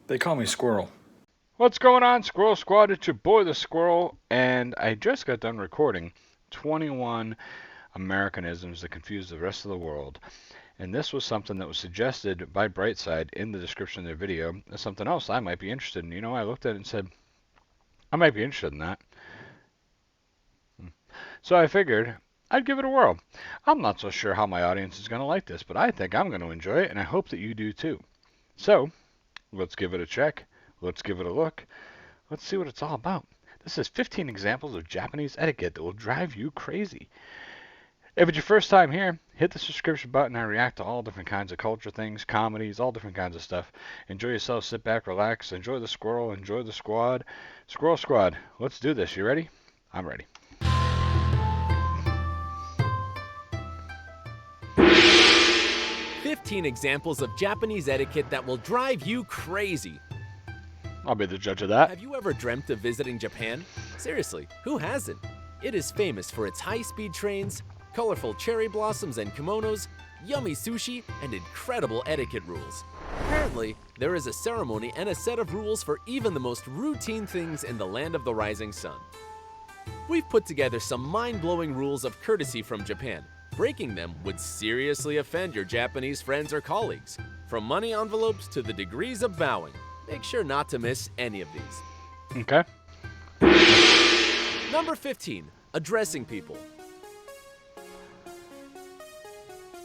They call me Squirrel. What's going on, Squirrel Squad? It's your boy, the Squirrel, and I just got done recording 21 Americanisms that confuse the rest of the world. And this was something that was suggested by Brightside in the description of their video as something else I might be interested in. I looked at it and said, I might be interested in that. So I figured I'd give it a whirl. I'm not so sure how my audience is going to like this, but I think I'm going to enjoy it, and I hope that you do too. So, let's give it a check. Let's give it a look. Let's see what it's all about. This is 15 examples of Japanese etiquette that will drive you crazy. If it's your first time here, hit the subscription button. I react to all different kinds of culture things, comedies, all different kinds of stuff. Enjoy yourself, sit back, relax, enjoy the squirrel, enjoy the squad. Squirrel Squad, let's do this. You ready? I'm ready. 15 examples of Japanese etiquette that will drive you crazy. I'll be the judge of that. Have you ever dreamt of visiting Japan? Seriously, who hasn't? It is famous for its high-speed trains, colorful cherry blossoms and kimonos, yummy sushi, and incredible etiquette rules. Apparently, there is a ceremony and a set of rules for even the most routine things in the land of the rising sun. We've put together some mind-blowing rules of courtesy from Japan. Breaking them would seriously offend your Japanese friends or colleagues. From money envelopes to the degrees of bowing. Make sure not to miss any of these. Okay. Number 15. Addressing people.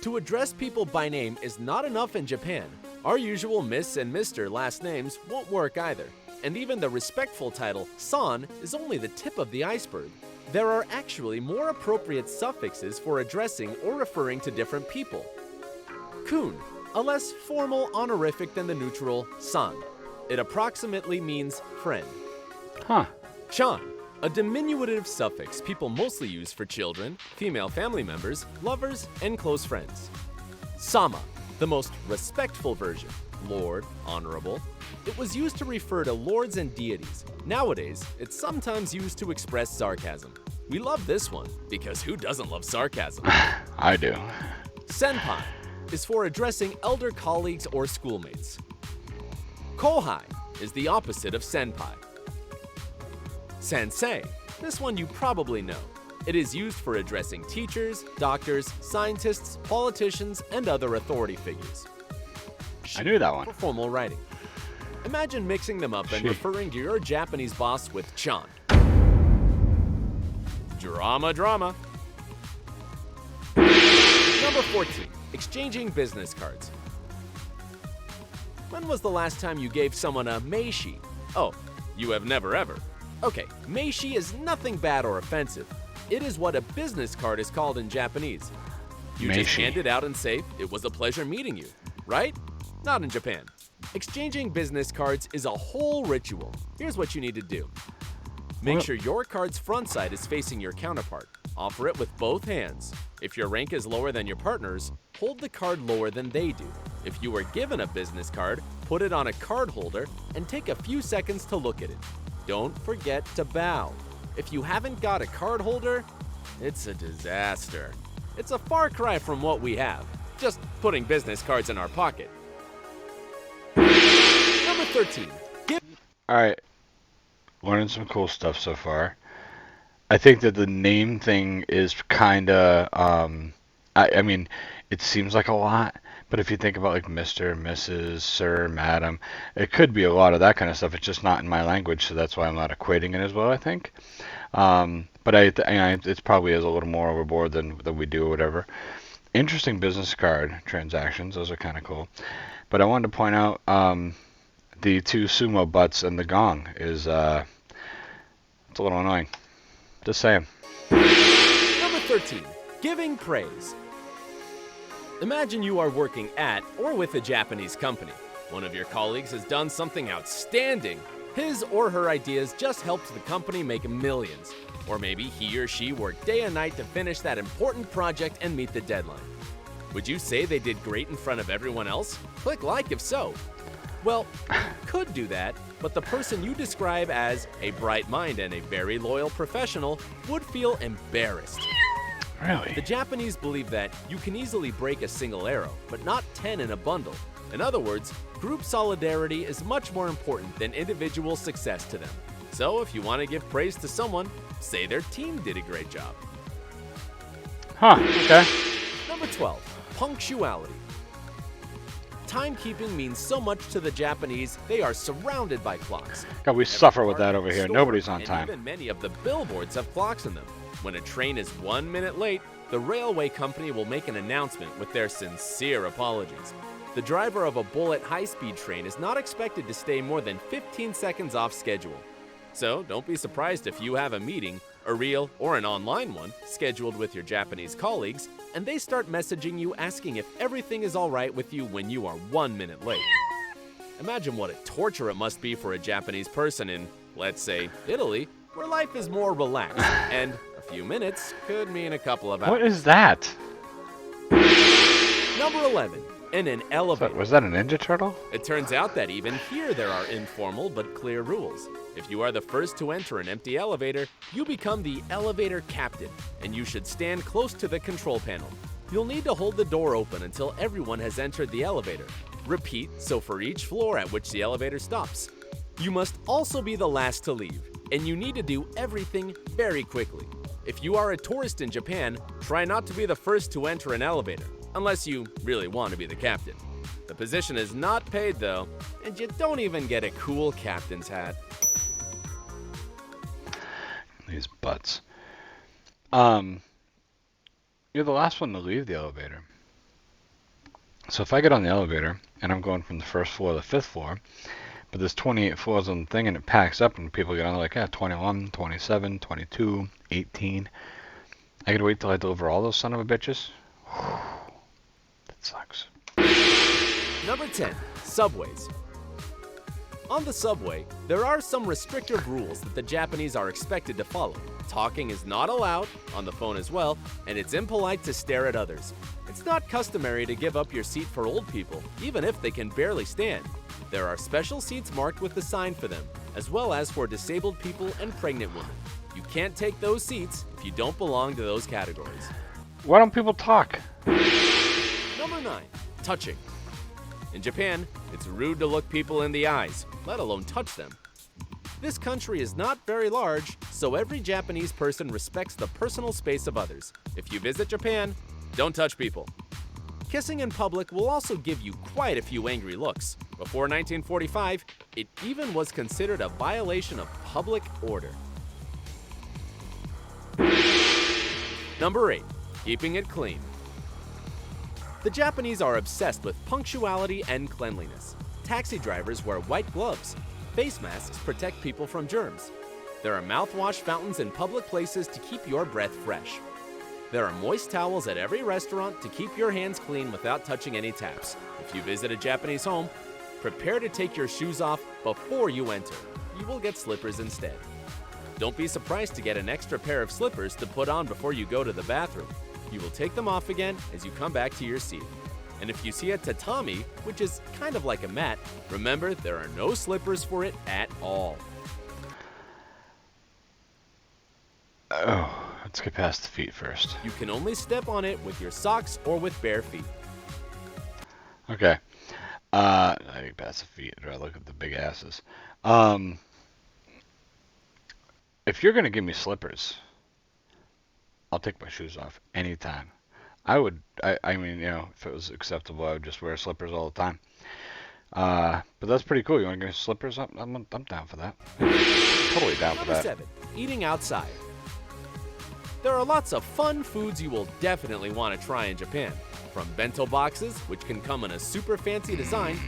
To address people by name is not enough in Japan. Our usual Miss and Mr. last names won't work either. And even the respectful title, san, is only the tip of the iceberg. There are actually more appropriate suffixes for addressing or referring to different people. Kun, a less formal honorific than the neutral san. It approximately means friend. Huh. Chan, a diminutive suffix people mostly use for children, female family members, lovers, and close friends. Sama, the most respectful version. Lord, honorable. It was used to refer to lords and deities. Nowadays, it's sometimes used to express sarcasm. We love this one, because who doesn't love sarcasm? I do. Senpai is for addressing elder colleagues or schoolmates. Kohai is the opposite of senpai. Sensei, this one you probably know. It is used for addressing teachers, doctors, scientists, politicians, and other authority figures. I knew that one. For formal writing. Imagine mixing them up and referring to your Japanese boss with chan. Drama. Number 14. Exchanging business cards. When was the last time you gave someone a meishi? Oh, you have never ever. Okay, meishi is nothing bad or offensive. It is what a business card is called in Japanese. You just hand it out and say, "It was a pleasure meeting you," right? Not in Japan. Exchanging business cards is a whole ritual. Here's what you need to do. Make sure your card's front side is facing your counterpart. Offer it with both hands. If your rank is lower than your partner's, hold the card lower than they do. If you were given a business card, put it on a card holder and take a few seconds to look at it. Don't forget to bow. If you haven't got a card holder, it's a disaster. It's a far cry from what we have, just putting business cards in our pocket. Number 13. All right. Learning some cool stuff so far. I think that the name thing is kind of, I mean, it seems like a lot, but if you think about like Mr., Mrs., Sir, Madam, it could be a lot of that kind of stuff. It's just not in my language, so that's why I'm not equating it as well, I think. But it's probably is a little more overboard than we do or whatever. Interesting business card transactions. Those are kind of cool. But I wanted to point out the two sumo butts and the gong is it's a little annoying. Just saying. Number 13. Giving praise. Imagine you are working at or with a Japanese company. One of your colleagues has done something outstanding. His or her ideas just helped the company make millions. Or maybe he or she worked day and night to finish that important project and meet the deadline. Would you say they did great in front of everyone else? Click like if so. Well, you could do that, but the person you describe as a bright mind and a very loyal professional would feel embarrassed. Really? The Japanese believe that you can easily break a single arrow, but not 10 in a bundle. In other words, group solidarity is much more important than individual success to them. So if you want to give praise to someone, say their team did a great job. Huh, okay. Number 12, punctuality. Timekeeping means so much to the Japanese, they are surrounded by clocks. God, we suffer with that over here. Store, Nobody's on and time. even many of the billboards have clocks in them. When a train is 1 minute late, the railway company will make an announcement with their sincere apologies. The driver of a bullet high-speed train is not expected to stay more than 15 seconds off schedule. So don't be surprised if you have a meeting, a real or an online one, scheduled with your Japanese colleagues, and they start messaging you asking if everything is all right with you when you are 1 minute late. Imagine what a torture it must be for a Japanese person in, let's say, Italy, where life is more relaxed, and a few minutes could mean a couple of hours. What is that? Number 11, in an elevator. Was that a Ninja Turtle? It turns out that even here there are informal but clear rules. If you are the first to enter an empty elevator, you become the elevator captain, and you should stand close to the control panel. You'll need to hold the door open until everyone has entered the elevator. Repeat, so for each floor at which the elevator stops. You must also be the last to leave, and you need to do everything very quickly. If you are a tourist in Japan, try not to be the first to enter an elevator, unless you really want to be the captain. The position is not paid though, and you don't even get a cool captain's hat. These butts. You're the last one to leave the elevator. So if I get on the elevator and I'm going from the first floor to the fifth floor, but there's 28 floors on the thing and it packs up and people get on like, 21, 27, 22, 18. I gotta wait till I deliver all those son of a bitches? That sucks. Number 10, subways. On the subway, there are some restrictive rules that the Japanese are expected to follow. Talking is not allowed, on the phone as well, and it's impolite to stare at others. It's not customary to give up your seat for old people, even if they can barely stand. There are special seats marked with the sign for them, as well as for disabled people and pregnant women. You can't take those seats if you don't belong to those categories. Why don't people talk? Number 9, touching. In Japan, it's rude to look people in the eyes, let alone touch them. This country is not very large, so every Japanese person respects the personal space of others. If you visit Japan, don't touch people. Kissing in public will also give you quite a few angry looks. Before 1945, it even was considered a violation of public order. Number 8, keeping it clean. The Japanese are obsessed with punctuality and cleanliness. Taxi drivers wear white gloves. Face masks protect people from germs. There are mouthwash fountains in public places to keep your breath fresh. There are moist towels at every restaurant to keep your hands clean without touching any taps. If you visit a Japanese home, prepare to take your shoes off before you enter. You will get slippers instead. Don't be surprised to get an extra pair of slippers to put on before you go to the bathroom. You will take them off again as you come back to your seat. And if you see a tatami, which is kind of like a mat, remember there are no slippers for it at all. Oh, let's get past the feet first. You can only step on it with your socks or with bare feet. Okay. I get past the feet, or I look at the big asses. If you're gonna give me slippers, I'll take my shoes off anytime. I mean, if it was acceptable, I would just wear slippers all the time. But that's pretty cool. You want to give me slippers? I'm down for that. Totally down for Number that. 7, eating outside. There are lots of fun foods you will definitely want to try in Japan. From bento boxes, which can come in a super fancy design,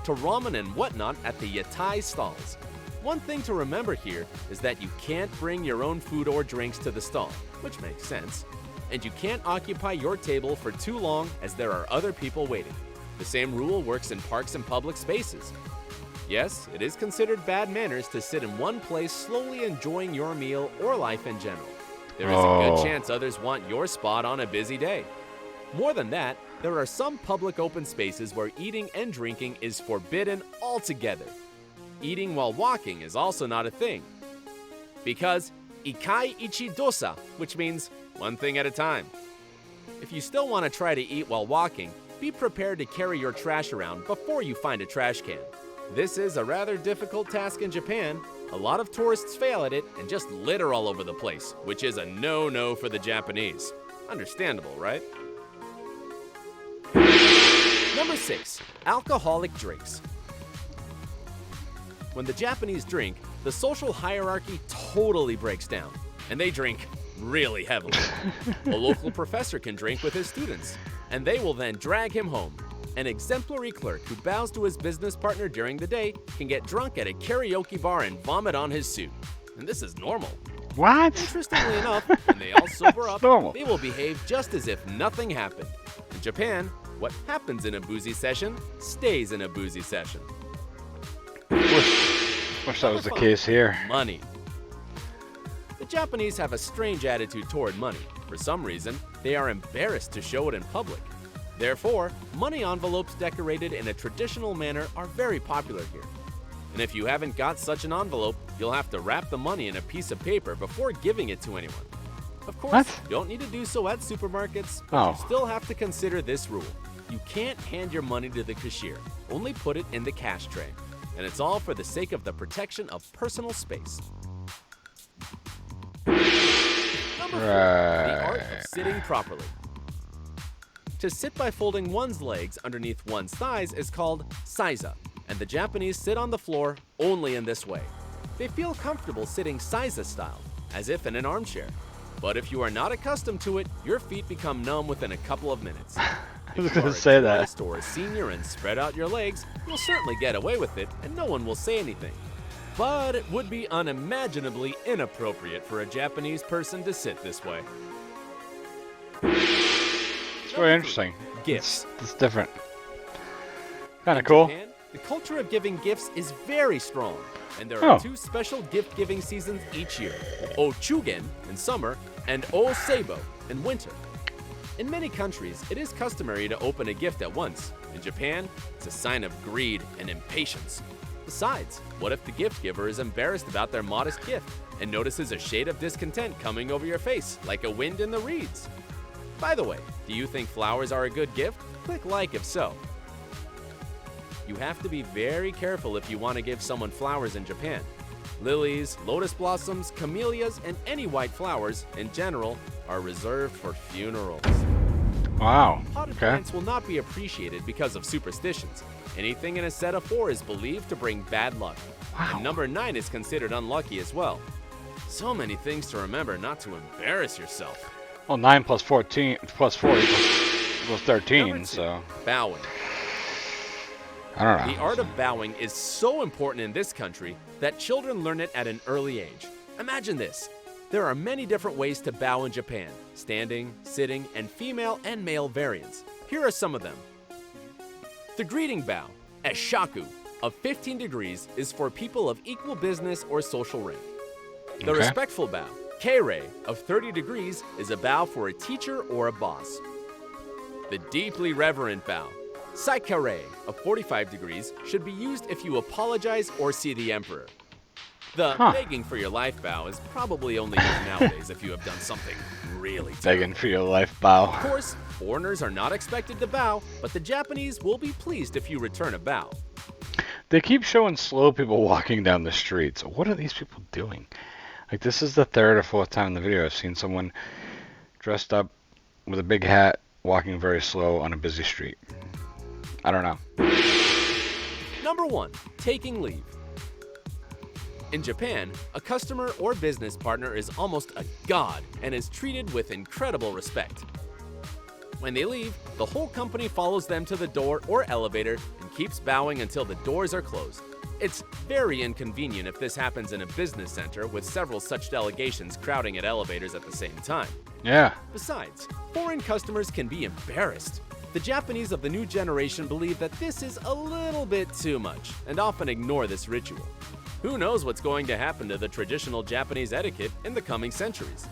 to ramen and whatnot at the yatai stalls. One thing to remember here is that you can't bring your own food or drinks to the stall, which makes sense. And you can't occupy your table for too long as there are other people waiting. The same rule works in parks and public spaces. Yes, it is considered bad manners to sit in one place slowly enjoying your meal or life in general. There is a good chance others want your spot on a busy day. More than that, there are some public open spaces where eating and drinking is forbidden altogether. Eating while walking is also not a thing. Because ikai ichi dosa, which means one thing at a time. If you still want to try to eat while walking, Be prepared to carry your trash around before you find a trash can. This is a rather difficult task in Japan. A lot of tourists fail at it and just litter all over the place, which is a no-no for the Japanese. Understandable, right? Number 6. Alcoholic drinks. When the Japanese drink, the social hierarchy totally breaks down, and they drink really heavily. A local professor can drink with his students, and they will then drag him home. An exemplary clerk who bows to his business partner during the day can get drunk at a karaoke bar and vomit on his suit. And this is normal. What? Interestingly enough, when they all sober up, normal. they will behave just as if nothing happened. In Japan, what happens in a boozy session stays in a boozy session. Wish that was the case here. Money. The Japanese have a strange attitude toward money. For some reason, they are embarrassed to show it in public. Therefore, money envelopes decorated in a traditional manner are very popular here. And if you haven't got such an envelope, you'll have to wrap the money in a piece of paper before giving it to anyone. Of course, What? you don't need to do so at supermarkets, but you still have to consider this rule. You can't hand your money to the cashier, only put it in the cash tray. And it's all for the sake of the protection of personal space. Number 4, the art of sitting properly. To sit by folding one's legs underneath one's thighs is called seiza, and the Japanese sit on the floor only in this way. They feel comfortable sitting seiza style, as if in an armchair. But if you are not accustomed to it, your feet become numb within a couple of minutes. I was going to say that. If you are a tourist or a senior and spread out your legs, you'll certainly get away with it and no one will say anything. But it would be unimaginably inappropriate for a Japanese person to sit this way. It's very interesting. Gifts. It's different. Kind of In cool. Japan, the culture of giving gifts is very strong, and there are 2 special gift-giving seasons each year: O-Chugen in summer and O-Seibo in winter. In many countries, it is customary to open a gift at once. In Japan, it's a sign of greed and impatience. Besides, what if the gift giver is embarrassed about their modest gift and notices a shade of discontent coming over your face, like a wind in the reeds? By the way, do you think flowers are a good gift? Click like if so. You have to be very careful if you want to give someone flowers in Japan. Lilies, lotus blossoms, camellias, and any white flowers, in general, are reserved for funerals. Wow. Potted plants will not be appreciated because of superstitions. Anything in a set of 4 is believed to bring bad luck. Wow. And number 9 is considered unlucky as well. So many things to remember not to embarrass yourself. Well, 9 plus 14 plus 4 equals 13, Number 2, so bowing. I don't know. The art of bowing is so important in this country that children learn it at an early age. Imagine this. There are many different ways to bow in Japan: standing, sitting, and female and male variants. Here are some of them. The greeting bow, eshaku, of 15 degrees is for people of equal business or social rank. The Okay. respectful bow, keirei, of 30 degrees is a bow for a teacher or a boss. The deeply reverent bow, saikare, of 45 degrees, should be used if you apologize or see the emperor. The begging for your life bow is probably only used nowadays if you have done something really terrible. Begging for your life bow. Of course, foreigners are not expected to bow, but the Japanese will be pleased if you return a bow. They keep showing slow people walking down the streets. What are these people doing? Like, this is the 3rd or 4th time in the video I've seen someone dressed up with a big hat walking very slow on a busy street. I don't know. Number 1, taking leave. In Japan, a customer or business partner is almost a god and is treated with incredible respect. When they leave, the whole company follows them to the door or elevator and keeps bowing until the doors are closed. It's very inconvenient if this happens in a business center with several such delegations crowding at elevators at the same time. Yeah. Besides, foreign customers can be embarrassed. The Japanese of the new generation believe that this is a little bit too much and often ignore this ritual. Who knows what's going to happen to the traditional Japanese etiquette in the coming centuries?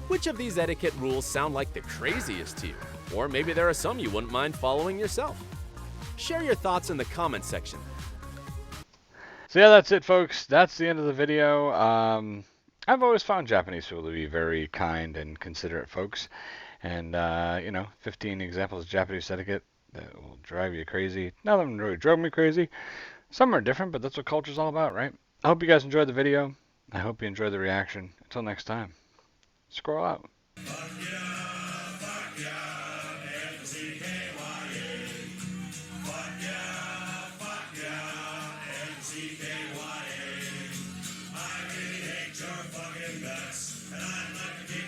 Which of these etiquette rules sound like the craziest to you? Or maybe there are some you wouldn't mind following yourself. Share your thoughts in the comment section. So yeah, that's it, folks. That's the end of the video. I've always found Japanese people to be very kind and considerate folks. And, 15 examples of Japanese etiquette that will drive you crazy. None of them really drove me crazy. Some are different, but that's what culture's all about, right? I hope you guys enjoyed the video. I hope you enjoyed the reaction. Until next time, Squirrel out. Fuck yeah, fuck yeah, MCKYA. Fuck yeah, MCKYA. I really hate your fucking guts, and I'd like to